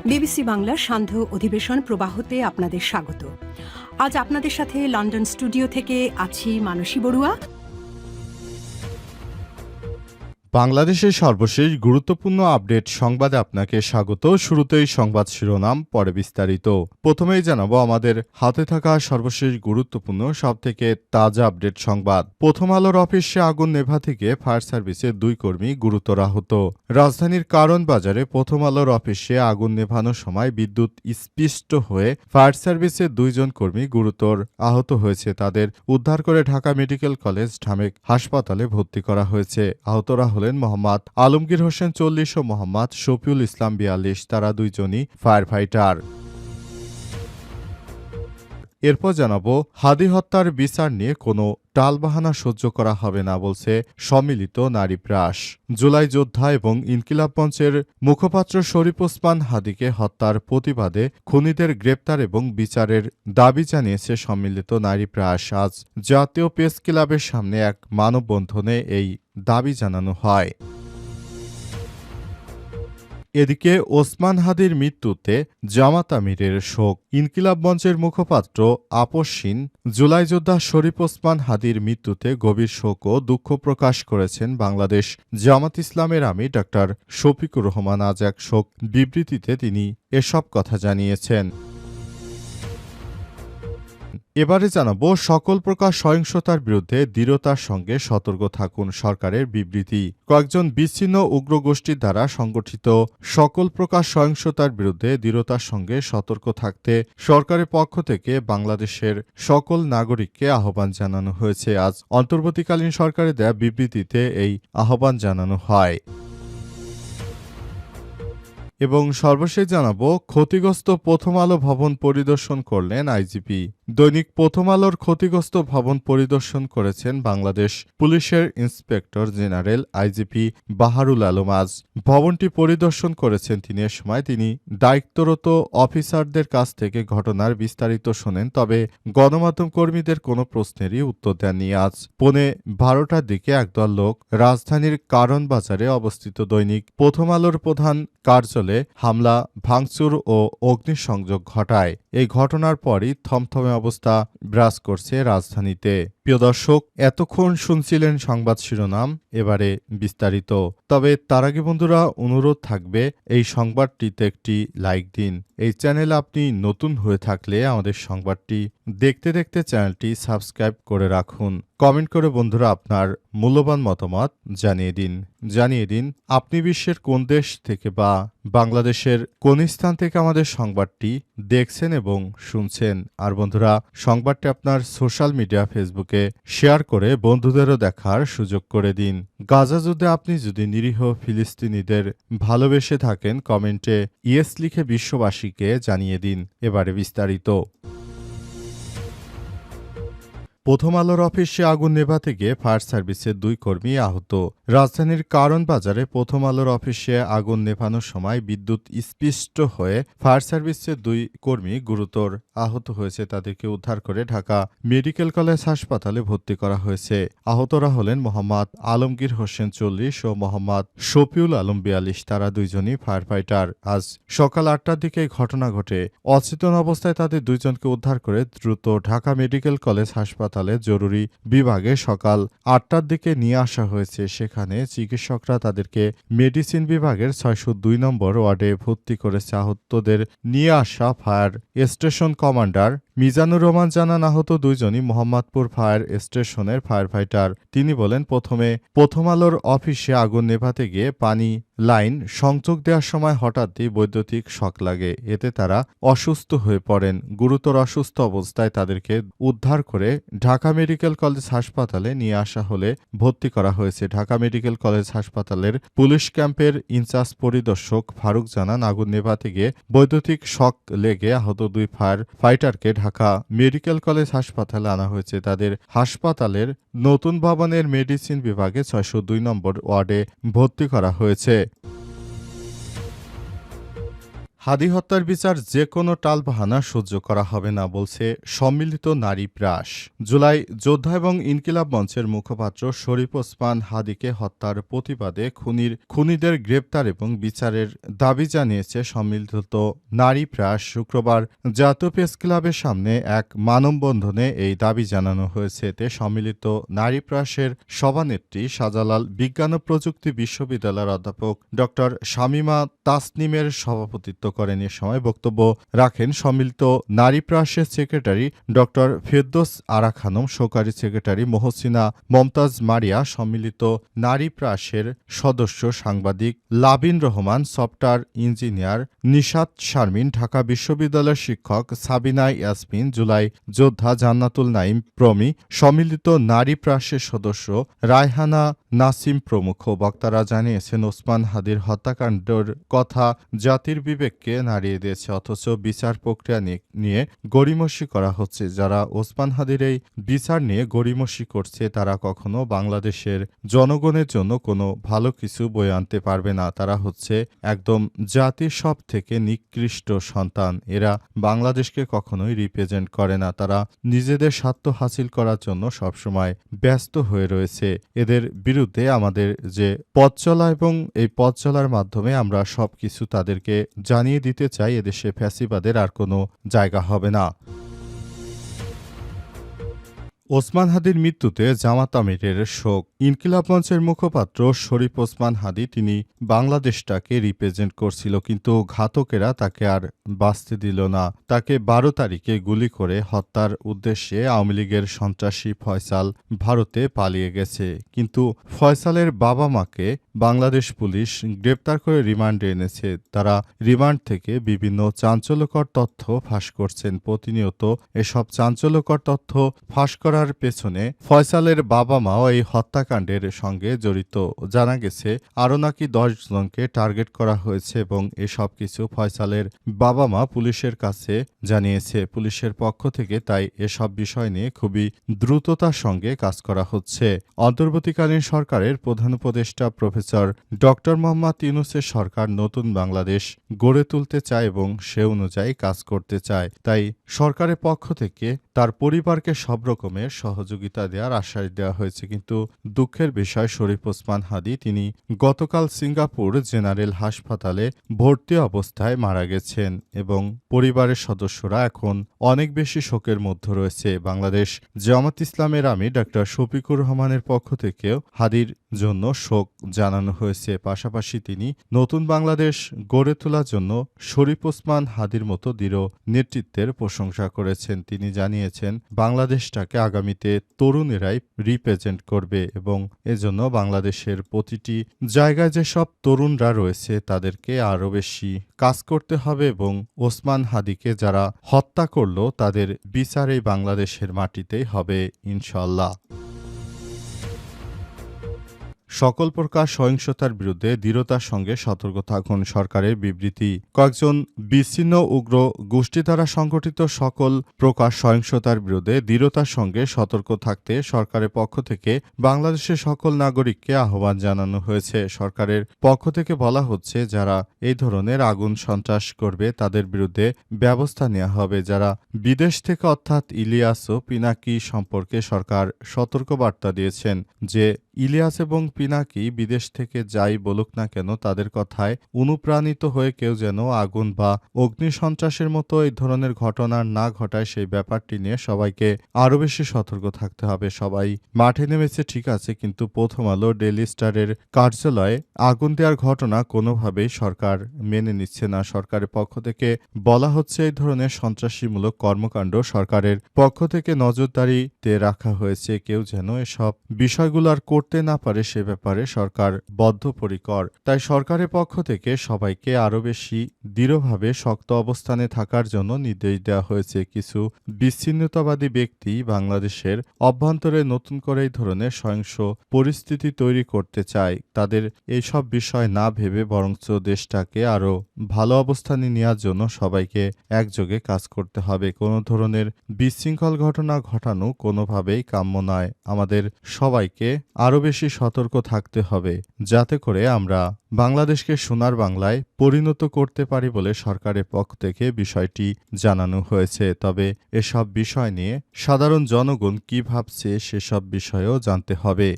BBC বাংলার সান্ধ্য অধিবেশন প্রবাহতে আপনাদের স্বাগত। আজ আপনাদের সাথে লন্ডন স্টুডিও থেকে আছি মানসী বড়ুয়া। বাংলাদেশের সর্বশেষ গুরুত্বপূর্ণ আপডেট সংবাদে আপনাকে স্বাগত। শুরুতেই সংবাদ শিরোনাম, পরে বিস্তারিত। প্রথমেই জানাবো আমাদের হাতে থাকা সর্বশেষ গুরুত্বপূর্ণ সবথেকে তাজা আপডেট সংবাদ। প্রথম আলোর অফিসে আগুন নেভাতে গিয়ে ফায়ার সার্ভিসের 2 কর্মী গুরুতর আহত। রাজধানীর কারণ বাজারে প্রথম আলোর অফিসে আগুন নেভানোর সময় বিদ্যুৎ স্পৃষ্ট হয়ে ফায়ার সার্ভিসের 2 জন কর্মী গুরুতর আহত হয়েছে। তাদের উদ্ধার করে ঢাকা মেডিকেল কলেজ ঢামেক হাসপাতালে ভর্তি করা হয়েছে। আহতরা হলেন মোহাম্মদ আলমগীর হোসেন 40 ও মোহাম্মদ শফিউল ইসলাম 42। তারা দুইজনই ফায়ার ফাইটার। এরপর জানাবো হাদি হত্যার বিচার নিয়ে কোনো টালবাহানা সহ্য করা হবে না বলছে সম্মিলিত নারী প্রাস। জুলাই যোদ্ধা এবং ইনকিলাব মঞ্চের মুখপাত্র শরীফ ওসমান হাদিকে হত্যার প্রতিবাদে খুনিদের গ্রেপ্তার এবং বিচারের দাবি জানিয়েছে সম্মিলিত নারী প্রাস। আজ জাতীয় প্রেস ক্লাবের সামনে এক মানববন্ধনে এই দাবি জানানো হয়। এদিকে ওসমান হাদির মৃত্যুতে জামাত আমিরের শোক। ইনকিলাব মঞ্চের মুখপাত্র আপসহীন জুলাই যোদ্ধা শরীফ ওসমান হাদির মৃত্যুতে গভীর শোক ও দুঃখ প্রকাশ করেছেন বাংলাদেশ জামাত ইসলামের আমির ডা. শফিকুর রহমান। আজ এক শোক বিবৃতিতে তিনি এসব কথা জানিয়েছেন। এবারে জানাবো সকল প্রকার সহিংসতার বিরুদ্ধে দৃঢ়তার সঙ্গে সতর্ক থাকুন সরকারের বিবৃতি। কয়েকজন বিচ্ছিন্ন উগ্রগোষ্ঠীর দ্বারা সংগঠিত সকল প্রকার সহিংসতার বিরুদ্ধে দৃঢ়তার সঙ্গে সতর্ক থাকতে সরকারের পক্ষ থেকে বাংলাদেশের সকল নাগরিককে আহ্বান জানানো হয়েছে। আজ অন্তর্বর্তীকালীন সরকারের দেয়া বিবৃতিতে এই আহ্বান জানানো হয়। এবং সর্বশেষ জানাবো ক্ষতিগ্রস্ত প্রথম আলো ভবন পরিদর্শন করলেন আইজিপি। দৈনিক প্রথম আলোর ক্ষতিগ্রস্ত ভবন পরিদর্শন করেছেন বাংলাদেশ পুলিশের inspector general IGP Baharul Alam. আজ ভবনটি পরিদর্শন করেছেন তিনি। এ সময় তিনি দায়িত্বরত অফিসারদের কাছ থেকে ঘটনার বিস্তারিত শোনেন, তবে গণমাধ্যম কর্মীদের কোনো প্রশ্নেরই উত্তর দেননি। আজ 12:15টার দিকে একদল লোক রাজধানীর কারণ বাজারে অবস্থিত দৈনিক প্রথম আলোর প্রধান কার্যালয়ে হামলা, ভাঙচুর ও অগ্নিসংযোগ ঘটায়। এই ঘটনার পরই থমথমে অবস্থা বিরাজ করছে রাজধানীতে। প্রিয় দর্শক, এতক্ষণ শুনছিলেন সংবাদ শিরোনাম, এবারে বিস্তারিত। তবে তার আগে বন্ধুরা অনুরোধ থাকবে এই সংবাদটিতে একটি লাইক দিন। এই চ্যানেলে আপনি নতুন হয়ে থাকলে আমাদের সংবাদটি দেখতে দেখতে চ্যানেলটি সাবস্ক্রাইব করে রাখুন। কমেন্ট করে বন্ধুরা আপনার মূল্যবান মতামত জানিয়ে দিন আপনি বিশ্বের কোন দেশ থেকে বা বাংলাদেশের কোন স্থান থেকে আমাদের সংবাদটি দেখছেন এবং শুনছেন। আর বন্ধুরা, সংবাদটি আপনার সোশ্যাল মিডিয়া ফেসবুকে শেয়ার করে বন্ধুদেরও দেখার সুযোগ করে দিন। গাজা যুদ্ধে আপনি যদি নিরীহ ফিলিস্তিনিদের ভালোবেসে থাকেন, কমেন্টে ইয়েস লিখে বিশ্ববাসীকে জানিয়ে দিন। এবারে বিস্তারিত। প্রথম আলোর অফিসে আগুন নেভাতে গিয়ে ফায়ার সার্ভিসের 2 কর্মী আহত। রাজধানীর কারণ বাজারে প্রথম আলোর অফিসে আগুন নেভানোর সময় বিদ্যুৎ স্পৃষ্ট হয়ে ফায়ার সার্ভিসের 2 কর্মী গুরুতর আহত হয়েছে। তাদেরকে উদ্ধার করে ঢাকা মেডিকেল কলেজ হাসপাতালে ভর্তি করা হয়েছে। আহতরা হলেন মোহাম্মদ আলমগীর হোসেন 40 ও মোহাম্মদ শফিউল আলম 42। তারা দুইজনই ফায়ার ফাইটার। আজ সকাল 8টার দিকে ঘটনা ঘটে। অচেতন অবস্থায় তাদের 2 জনকে উদ্ধার করে দ্রুত ঢাকা মেডিকেল কলেজ হাসপাতালে জরুরি বিভাগে সকাল 8টার দিকে নিয়ে আসা হয়েছে। সেখানে চিকিৎসকরা তাদেরকে মেডিসিন বিভাগের 602 নম্বর ওয়ার্ডে ভর্তি করেছে। আহতদের নিয়ে আসা fire station commander Mizanur Rahman জানান, আহত 2 জনই মোহাম্মদপুর ফায়ার স্টেশনের ফায়ার ফাইটার। তিনি বলেন, প্রথম আলোর অফিসে আগুন নেভাতে গিয়ে পানি লাইন সংযোগ দেওয়ার সময় হঠাৎই বৈদ্যুতিক শক লাগে। এতে তারা অসুস্থ হয়ে পড়েন। গুরুতর অসুস্থ অবস্থায় তাদেরকে উদ্ধার করে ঢাকা মেডিকেল কলেজ হাসপাতালে নিয়ে আসা হলে ভর্তি করা হয়েছে। ঢাকা মেডিকেল কলেজ হাসপাতালের পুলিশ ক্যাম্পের ইনচার্জ পরিদর্শক ফারুক জানান, আগুন নেভাতে গিয়ে বৈদ্যুতিক শক লেগে আহত 2 ফায়ার ফাইটারকে ঢাকা মেডিকেল কলেজ হাসপাতালে আনা হয়েছে। তাদের হাসপাতালের নতুন ভবনের মেডিসিন বিভাগে 602 নম্বর ওয়ার্ডে ভর্তি করা হয়েছে। হাদি হত্যার বিচার যে কোনো টালবাহানা সহ্য করা হবে না বলছে সম্মিলিত নারী প্রাস। জুলাই যোদ্ধা এবং ইনকিলাব মঞ্চের মুখপাত্র শরীফ ওসমান হাদিকে হত্যার প্রতিবাদে খুনিদের গ্রেপ্তার এবং বিচারের দাবি জানিয়েছে সম্মিলিত নারী প্রাস। শুক্রবার জাতীয় প্রেস ক্লাবের সামনে এক মানববন্ধনে এই দাবি জানানো হয়েছে। এতে সম্মিলিত নারী প্রাসের সভানেত্রী শাহজালাল বিজ্ঞান ও প্রযুক্তি বিশ্ববিদ্যালয়ের অধ্যাপক ড শামীমা তাসনিমের সভাপতিত্ব করেন। এ সময় বক্তব্য রাখেন সম্মিলিত নারী প্রাসের সেক্রেটারি ড ফেরদৌস আরা খানম, সহকারী সেক্রেটারি মহসিনা মমতাজ মারিয়া, সম্মিলিত নারী প্রাসের সদস্য সাংবাদিক লাবিন রহমান, সফটওয়্যার ইঞ্জিনিয়ার নিশাত শারমিন, ঢাকা বিশ্ববিদ্যালয়ের শিক্ষক সাবিনা ইয়াসমিন, জুলাই যোদ্ধা জান্নাতুল নাইম প্রমি, সম্মিলিত নারী প্রাসের সদস্য রায়হানা নাসিম প্রমুখ। বক্তারা জানিয়েছেন ওসমান হাদির হত্যাকাণ্ডের কথা জাতির বিবেককে নাড়িয়ে দিয়েছে, অথচ বিচার প্রক্রিয়া নিয়ে গড়িমসি করা হচ্ছে। যারা ওসমান হাদির এই বিচার নিয়ে গড়িমসি করছে তারা কখনো বাংলাদেশের জনগণের জন্য কোনো ভালো কিছু বয়ে আনতে পারবে না। তারা হচ্ছে একদম জাতির সব থেকে নিকৃষ্ট সন্তান। এরা বাংলাদেশকে কখনোই রিপ্রেজেন্ট করে না। তারা নিজেদের স্বার্থ হাসিল করার জন্য সবসময় ব্যস্ত হয়ে রয়েছে। এদের বিরুদ্ধে আমাদের যে পথ চলা এবং এই পথ চলার মাধ্যমে আমরা সবকিছু তাদেরকে জানিয়ে দিতে চাই, এদেশে ফ্যাসিবাদের আর কোনো জায়গা হবে না। ওসমান হাদির মৃত্যুতে জামাত আমিরের শোক। ইনকিলাব মঞ্চের মুখপাত্র শরীফ ওসমান হাদি তিনি বাংলাদেশটাকে রিপ্রেজেন্ট করছিল, কিন্তু ঘাতকেরা তাকে আর বাঁচতে দিল না। তাকে 12 তারিখে গুলি করে হত্যার উদ্দেশ্যে আওয়ামী লীগের সন্ত্রাসী ফয়সাল ভারতে পালিয়ে গেছে, কিন্তু ফয়সালের বাবা মাকে বাংলাদেশ পুলিশ গ্রেপ্তার করে রিমান্ডে এনেছে। তারা রিমান্ড থেকে বিভিন্ন চাঞ্চল্যকর তথ্য ফাঁস করছেন। প্রতিনিয়ত এসব চাঞ্চল্যকর তথ্য ফাঁস করার পেছনে ফয়সালের বাবা মাও এই হত্যাকাণ্ডের সঙ্গে জড়িত। জানা গেছে আরও নাকি 10 জনকে টার্গেট করা হয়েছে এবং এসব কিছু ফয়সালের বাবা মা পুলিশের কাছে জানিয়েছে পুলিশের পক্ষ থেকে। তাই এসব বিষয় নিয়ে খুবই দ্রুততার সঙ্গে কাজ করা হচ্ছে। অন্তর্বর্তীকালীন সরকারের প্রধান উপদেষ্টা প্রফেসর ড মোহাম্মদ ইউনূসের সরকার নতুন বাংলাদেশ গড়ে তুলতে চায় এবং সে অনুযায়ী কাজ করতে চায়। তাই সরকারের পক্ষ থেকে তার পরিবারকে সব রকমের সহযোগিতা দেওয়ার আশ্বাস দেওয়া হয়েছে। কিন্তু দুঃখের বিষয় শরীফ ওসমান হাদি তিনি গতকাল সিঙ্গাপুর জেনারেল হাসপাতালে ভর্তি অবস্থায় মারা গেছেন এবং পরিবারের সদস্যরা এখন অনেক বেশি শোকের মধ্যে রয়েছে। বাংলাদেশ জামাত ইসলামের আমির ডা শফিকুর রহমানের পক্ষ থেকেও হাদির জন্য শোক জানানো হয়েছে। পাশাপাশি তিনি নতুন বাংলাদেশ গড়ে তোলার জন্য শরীফ ওসমান হাদির মতো দৃঢ় নেতৃত্বের প্রশংসা করেছেন। তিনি জানিয়েছেন বাংলাদেশটাকে আগামীতে তরুণেরাই রিপ্রেজেন্ট করবে এবং এজন্য বাংলাদেশের প্রতিটি জায়গায় যেসব তরুণরা রয়েছে তাদেরকে আরও বেশি কাজ করতে হবে এবং ওসমান হাদিকে যারা হত্যা করলো তাদের বিচার এই বাংলাদেশের মাটিতেই হবে ইনশাল্লাহ। সকল প্রকার সহিংসতার বিরুদ্ধে দৃঢ়তার সঙ্গে সতর্ক থাকুন, সরকারের বিবৃতি। কয়েকজন বিচ্ছিন্ন উগ্র গোষ্ঠী দ্বারা সংগঠিত সকল প্রকার সহিংসতার বিরুদ্ধে দৃঢ়তার সঙ্গে সতর্ক থাকতে সরকারের পক্ষ থেকে বাংলাদেশের সকল নাগরিককে আহ্বান জানানো হয়েছে। সরকারের পক্ষ থেকে বলা হচ্ছে যারা এই ধরনের আগুন সন্ত্রাস করবে তাদের বিরুদ্ধে ব্যবস্থা নেওয়া হবে। যারা বিদেশ থেকে অর্থাৎ ইলিয়াস ও পিনাকি সম্পর্কে সরকার সতর্কবার্তা দিয়েছেন যে ইলিয়াস এবং পিনাকি বিদেশ থেকে যাই বলুক না কেন তাদের কথায় অনুপ্রাণিত হয়ে কেউ যেন আগুন বা অগ্নি সন্ত্রাসের মতো এই ধরনের ঘটনা না ঘটায় সেই ব্যাপারটি নিয়ে সবাইকে আরও বেশি সতর্ক থাকতে হবে। সবাই মাঠে নেমেছে ঠিক আছে, কিন্তু প্রথম আলো ডেইলি স্টারের কার্যালয়ে আগুন দেওয়ার ঘটনা কোনোভাবেই সরকার মেনে নিচ্ছে না। সরকারের পক্ষ থেকে বলা হচ্ছে এই ধরনের সন্ত্রাসীমূলক কর্মকাণ্ড সরকারের পক্ষ থেকে নজরদারিতে রাখা হয়েছে। কেউ যেন এসব বিষয়গুলো আর করতে না পারে সে ব্যাপারে সরকার বদ্ধপরিকর। তাই সরকারের পক্ষ থেকে সবাইকে আরও বেশি দৃঢ়ভাবে শক্ত অবস্থানে থাকার জন্য নির্দেশ দেওয়া হয়েছে। কিছু বিচ্ছিন্নতাবাদী ব্যক্তি বাংলাদেশের অভ্যন্তরে নতুন করে এই ধরনের সহিংস পরিস্থিতি তৈরি করতে চায়। তাদের এইসব বিষয় না ভেবে বরঞ্চ দেশটাকে আরও ভালো অবস্থানে নেওয়ার জন্য সবাইকে একযোগে কাজ করতে হবে। কোনো ধরনের বিশৃঙ্খল ঘটনা ঘটানো কোনোভাবেই কাম্য নয়। আমাদের সবাইকে আরও বেশি সতর্ক থাকতে হবে, যাতে করে আমরা বাংলাদেশকে সোনার বাংলায় পরিণত করতে পারি বলে সরকারের পক্ষ থেকে বিষয়টি জানানো হয়েছে। তবে এসব বিষয় নিয়ে সাধারণ জনগণ কী ভাবছে সেসব বিষয়েও জানতে হবে।